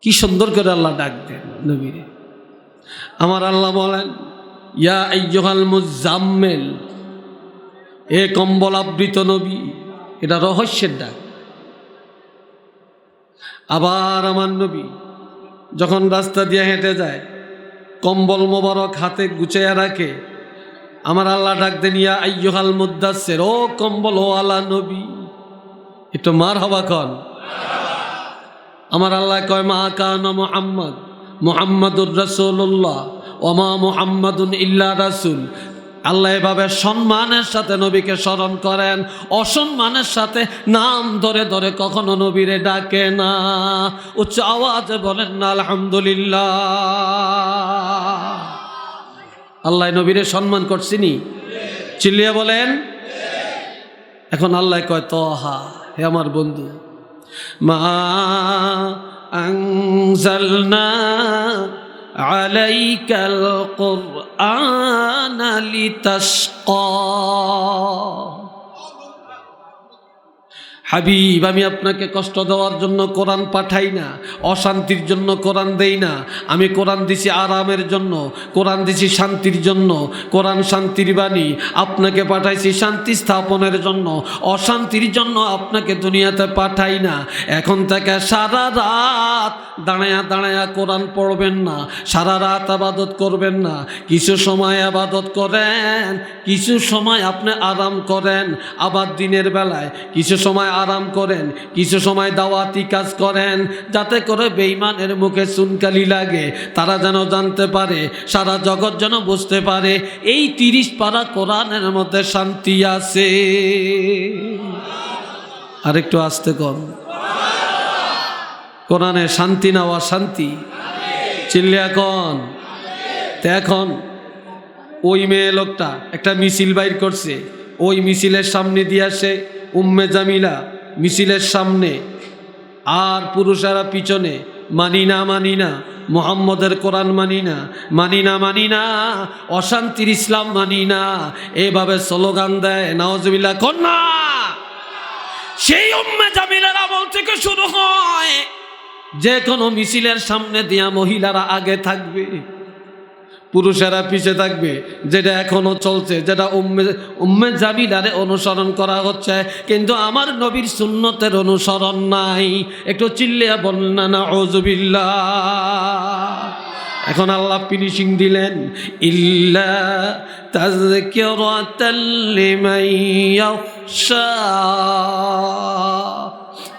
কি সুন্দর করে আল্লাহ ডাক দেন নবীরে। আমার আল্লাহ বলেন, ইয়া আইয়ুহাল মুজাম্মিল, এ কম্বল আবৃত নবী। এটা রহস্যের ডাক। আবার আমার নবী যখন রাস্তা দিয়ে হেঁটে যায়, কম্বল মোবারক হাতে গুছিয়ে রাখে। আমার আল্লাহ ডাক দেন, ইয়া আইয়ুহাল মুদ্দাসসির, ও কম্বল ওয়ালা নবী। একটু মার হবা কন। আমার আল্লাহ কয়, মা কানা মুহাম্মদ মুহাম্মাদুর রাসূলুল্লাহ ওয়া মা মুহাম্মাদুন ইল্লা রাসূল। আল্লাহ এভাবে সম্মানের সাথে নবীকে স্মরণ করেন, অসম্মানের সাথে নাম ধরে ধরে কখনো নবীরে ডাকে না। উচ্চ আওয়াজে বলেন না আলহামদুলিল্লাহ। আল্লাহ নবীরে সম্মান করছিনি? চিল্লিয়ে বলেন। এখন আল্লাহ কয়, তহা, হে আমার বন্ধু, মা আনজালনা আলাইকাল কুরআনা লিতাশকা। হাবিব, আমি আপনাকে কষ্ট দেওয়ার জন্য কোরআন পাঠাই না, অশান্তির জন্য কোরআন দেই না। আমি কোরআন দিছি আরামের জন্য, কোরআন দিছি শান্তির জন্য। কোরআন শান্তির বাণী, আপনাকে পাঠাইছি শান্তি স্থাপনের জন্য, অশান্তির জন্য আপনাকে দুনিয়াতে পাঠাই না। এখন থেকে সারা রাত দাঁড়ায়া দাঁড়ায়া কোরআন পড়বেন না, সারা রাত আবাদত করবেন না। কিছু সময় আবাদত করেন, কিছু সময় আপনি আরাম করেন। আবার দিনের বেলায় কিছু সময় আরাম করেন, কিছু সময় দাওয়াতি কাজ করেন, যাতে করে বেঈমানের মুখে চুনকালি লাগে, তারা যেন জানতে পারে, সারা জগৎ যেন বুঝতে পারে এই 30 পারা কোরআনের মধ্যে শান্তি আছে। আরেকটু আস্তে কর। কোরআনে শান্তি না অশান্তি? চিল্লিয়া কন। এখন ওই মেয়ে লোকটা একটা মিছিল বাইর করছে, ওই মিছিলের সামনে দিয়ে আসে উম্মে জামিলা মিছিলের সামনে, আর পুরুষেরা পিছনে। মানি না, মানি না, মুহাম্মদের কোরআন মানি না, মানি না, মানি না, অশান্তির ইসলাম মানি না, এভাবে স্লোগান দেয়। নাউজুবিল্লাহ কোন না। সেই উম্মে জামিলার আমল থেকে শুরু হয়, যে কোনো মিছিলের সামনে দিয়া মহিলারা আগে থাকবে, পুরুষেরা পিছে থাকবে। যেটা এখনো চলছে, যেটা উম্মে জামিলারে অনুসরণ করা হচ্ছে, কিন্তু আমার নবীর সুন্নতের অনুসরণ নাই। একটু চিল্লিয়া বললেন না নাউযুবিল্লাহ। এখন আল্লাহ ফিনিশিং দিলেন, ইল্লা তাযকিরাতাল লিমান ইয়াখশা।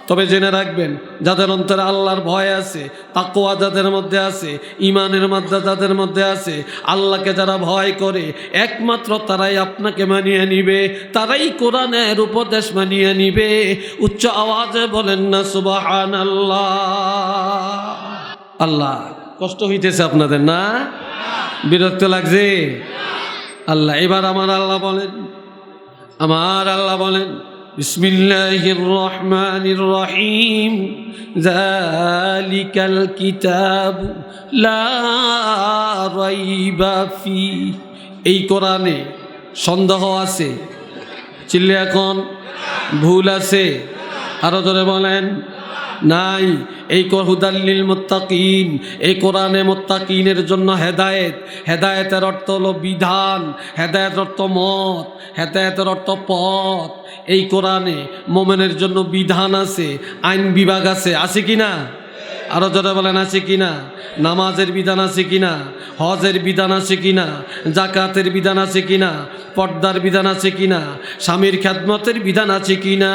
তবে জেনে রাখবেন, যাদের অন্তরে আল্লাহর ভয় আছে, তাকওয়া যাদের মধ্যে আছে, ইমানের মধ্যে যাদের মধ্যে আছে, আল্লাহকে যারা ভয় করে, একমাত্র তারাই আপনাকে মানিয়ে নিবে, তারাই কোরআনের উপদেশ মানিয়ে নিবে। উচ্চ আওয়াজে বলেন না সুবহানাল্লাহ। আল্লাহ, কষ্ট হইতেছে আপনাদের না? বিরক্ত লাগছে? আল্লাহ, এবার আমার আল্লাহ বলেন, বিসমিল্লাহির রহমানির রহিম, যালিকাল কিতাবু লা রাইবা ফি। এই কোরআনে সন্দেহ আছে? চিল্লে এখন ভুল আছে? আরো জোরে বলেন নাই। এই হুদাল্লিল মুত্তাকিন, এই কোরআনে মুত্তাকিনের জন্য হেদায়েত। হেদায়েতের অর্থ হলো বিধান, হেদায়েতের অর্থ মত, হেদায়েতের অর্থ পথ। এই কোরআনে মোমেনের জন্য বিধান আছে, আইন বিভাগ আছে। আছে কি না? আরো যারা বলেন আছে কি না? নামাজের বিধান আছে কি না? হজের বিধান আছে কি না? জাকাতের বিধান আছে কি না? পর্দার বিধান আছে কি না? স্বামীর খেদমতের বিধান আছে কি না?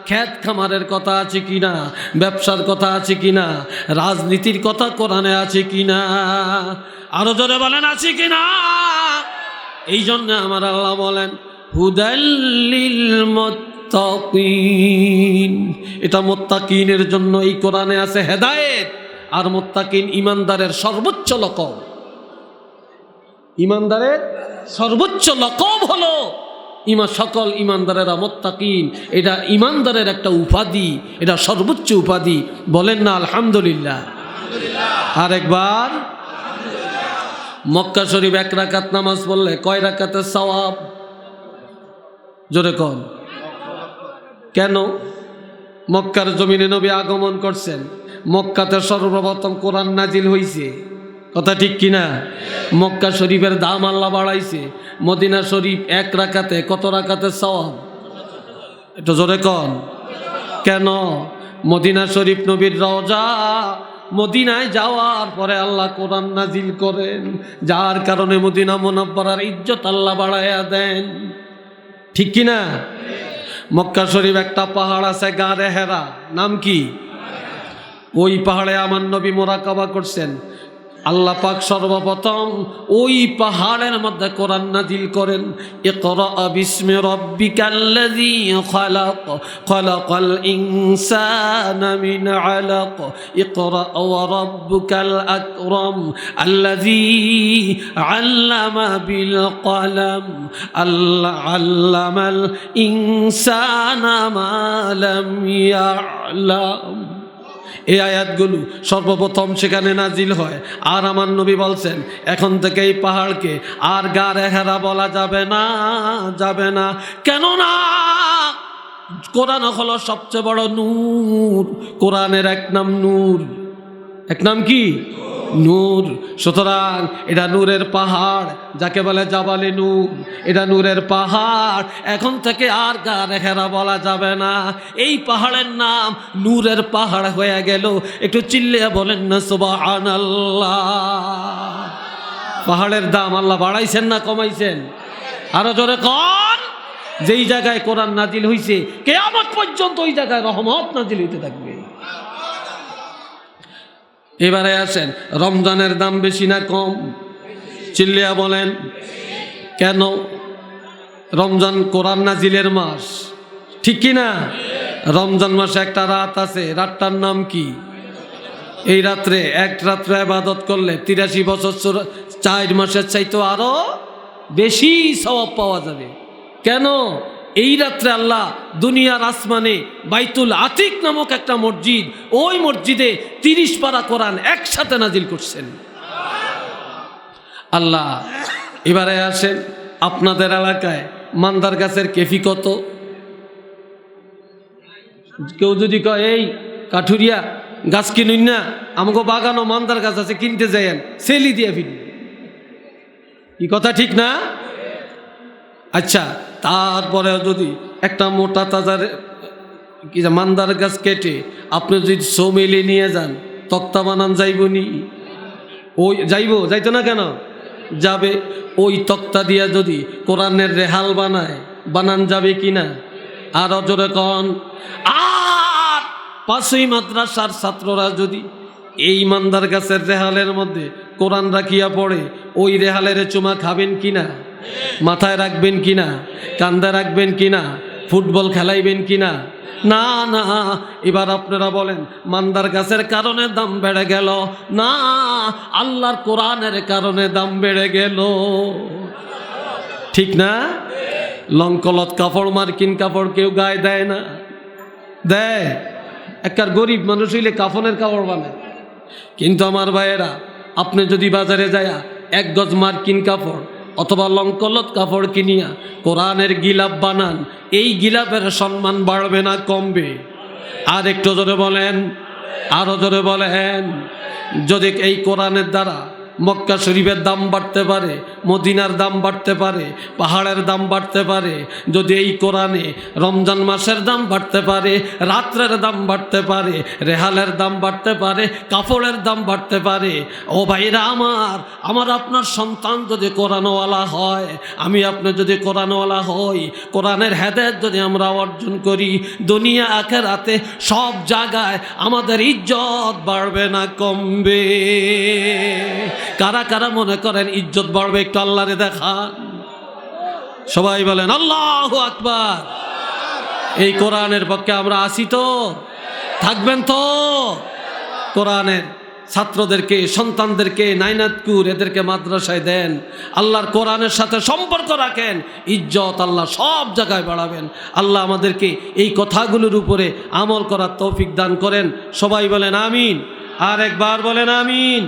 খেত খামারের কথা আছে কি না? ব্যবসার কথা আছে কি না? রাজনীতির কথা কোরআনে আছে কি না? আরো জোরে বলেন আছে কি না? এই জন্য আমার আল্লাহ বলেন, হুদাল্লিল মুত্তাকিন। এটা মুত্তাকিনের জন্য এই কোরআনে আছে হেদায়েত। আর মুত্তাকিন ইমানদারের সর্বোচ্চ লকব। ইমানদারের সর্বোচ্চ লকব হলো সকল ইমানদারেরা মুত্তাকিন। এটা ইমানদারের একটা উপাধি, এটা সর্বোচ্চ উপাধি। বলেন না আলহামদুলিল্লাহ। আর একবার মক্কা শরীফ 1 রাকাত নামাজ পড়লে কয় রাকাতের সওয়াব? জোরে কন। কেন? মক্কার জমিনে নবী আগমন করছেন, মক্কাতে সর্বপ্রথম কোরআন নাজিল হইছে। কথা ঠিক কিনা? মক্কা শরীফের দাম আল্লাহ বাড়াইছে, মদিনা শরীফ এক রাকাতে কত রাকাতের সওয়াব? একটু জোরে কন। কেন? মদিনা শরীফ নবীর রওজা, মদিনায় যাওয়ার পরে আল্লাহ কোরআন নাজিল করেন, যার কারণে মদিনা মুনাব্বারার ইজ্জত আল্লাহ বাড়াইয়া দেন। ঠিক কিনা? মক্কা শরীফ একটা পাহাড় আছে গারে হেরা, নাম কি? ওই পাহাড়ে আমার নবী মোরাকাবা করছেন। আল্লাহ পাক সর্বপ্রথম ওই পাহাড়ের মধ্যে কোরআন নাজিল করেন, ইকরা বিসমি রাব্বিকাল্লাযী খালাক, খালাকাল ইনসানা মিন আলাক, ইকরা ওয়া রাব্বুকাল আকরাম আল্লাযী আল্লামা বিল কলম, আল্লামাল ইনসানা মা লাম ইয়ালাম। এই আয়াতগুলো সর্বপ্রথম সেখানে নাজিল হয়। আর আমার নবী বলছেন, এখন থেকে এই পাহাড়কে আর গারে হেরা বলা যাবে না, যাবে না। কেননা কোরআন হলো সবচেয়ে বড় নূর। কোরআনের এক নাম নূর, এক নাম কি? নূর। সুতরাং এটা নূরের পাহাড়, যাকে বলে জাবালে নূর, এটা নূরের পাহাড়। এখন থেকে আর গারে হেরা বলা যাবে না। এই পাহাড়ের নাম নূরের পাহাড় হয়ে গেল। একটু চিল্লিয়ে বলেন না সুবহানাল্লাহ। পাহাড়ের দাম আল্লাহ বাড়াইছেন না কমাইছেন? আরো জোরে কন। যেই জায়গায় কোরআন নাজিল হইছে, কিয়ামত পর্যন্ত ওই জায়গায় রহমত নাজিল হইতে থাকবে। এবারে আসেন, রমজানের দাম বেশি না কম? চিল্লিয়া বলেন। কেন? রমজান কোরআন নাজিলের মাস, ঠিক কিনা? রমজান মাসে একটা রাত আছে, রাতটার নাম কি? এই রাত্রে এক রাত্রে ইবাদত করলে 83 বছর 4 মাসের চাইতে আরো বেশি সওয়াব পাওয়া যাবে। কেন? এই রাত্রে আল্লাহ দুনিয়ার আসমানে বাইতুল আতিক নামক একটা মসজিদ, ওই মসজিদে 30 পারা কোরআন একসাথে নাজিল করছেন আল্লাহ। এবারে আসেন, আপনাদের এলাকায় মান্দার গাছের কেফি কত? কেউ যদি কয় এই কাঠুরিয়া গাছ কিনুন না, আমাকে বাগানো মান্দার গাছ আছে, কিনতে যাইয়েন, সেলি দিয়ে ফিরবেন। কি কথা ঠিক না? আচ্ছা, তারপরে যদি একটা মোটা তাজার কি মান্দার গাছ কেটে আপনি যদি মিলে নিয়ে যান, তক্তা বানান যাইবনি? ওই যাইতো না কেন? যাবে। ওই তক্তা দিয়া যদি কোরআনের রেহাল বানান যাবে কিনা? আর জোরে কন। আর 5ই মাদ্রাসার ছাত্ররা যদি এই মান্দার গাছের রেহালের মধ্যে কোরআন রাখিয়া পড়ে, ওই রেহালের চুমা খাবেন কিনা? মাথায় রাখবেন কিনা? কান্দা রাখবেন কিনা? ফুটবল খেলাইবেন কিনা? না না। এবার আপনারা বলেন, মান্দার গাছের কারণে দাম বেড়ে গেল না, আল্লাহর কোরআনের কারণে দাম বেড়ে গেল? ঠিক না? লঙ্কলত কাপড়, মার্কিন কাপড় কেউ গায়ে দেয় না? দেয়। একবার গরিব মানুষ হইলে কাফনের কাপড় বানায়। কিন্তু আমার ভাইয়েরা, আপনি যদি বাজারে যায়া 1 গজ মার্কিন কাপড় অথবা লঙ্কলত কাপড় কিনিয়া কোরআনের গিলাপ বানান, এই গিলাপের সম্মান বাড়বে না কমবে? আর একটু জোরে বলেন, আরো জোরে বলেন। যদি এই কোরআনের দ্বারা মক্কা শরীফের দাম বাড়তে পারে, মদিনার দাম বাড়তে পারে, পাহাড়ের দাম বাড়তে পারে, যদি এই কোরআনে রমজান মাসের দাম বাড়তে পারে, রাত্রের দাম বাড়তে পারে, রেহালের দাম বাড়তে পারে, কাপড়ের দাম বাড়তে পারে, ও ভাইরা আমার আপনার সন্তান যদি কোরআনওয়ালা হয়, আমি আপনি যদি কোরআনওয়ালা হই, কোরআনের হেদায়েত যদি আমরা অর্জন করি, দুনিয়া আখিরাতে সব জায়গায় আমাদের ইজ্জত বাড়বে না কমবে? কারা কারা মনে করেন ইজ্জত বাড়বে? একটু আল্লাহরে দেখান। সবাই বলেন আল্লাহু আকবার। এই কোরআনের পক্ষে আমরা আসি তো? থাকবেন তো? কোরআনের ছাত্রদেরকে, সন্তানদেরকে নাইনাতকুর এদেরকে মাদ্রাসায় দেন, আল্লাহর কোরআনের সাথে সম্পর্ক রাখেন, ইজ্জত আল্লাহ সব জায়গায় বাড়াবেন। আল্লাহ আমাদেরকে এই কথাগুলোর উপরে আমল করার তৌফিক দান করেন। সবাই বলেন আমিন। আর একবার বলেন আমিন।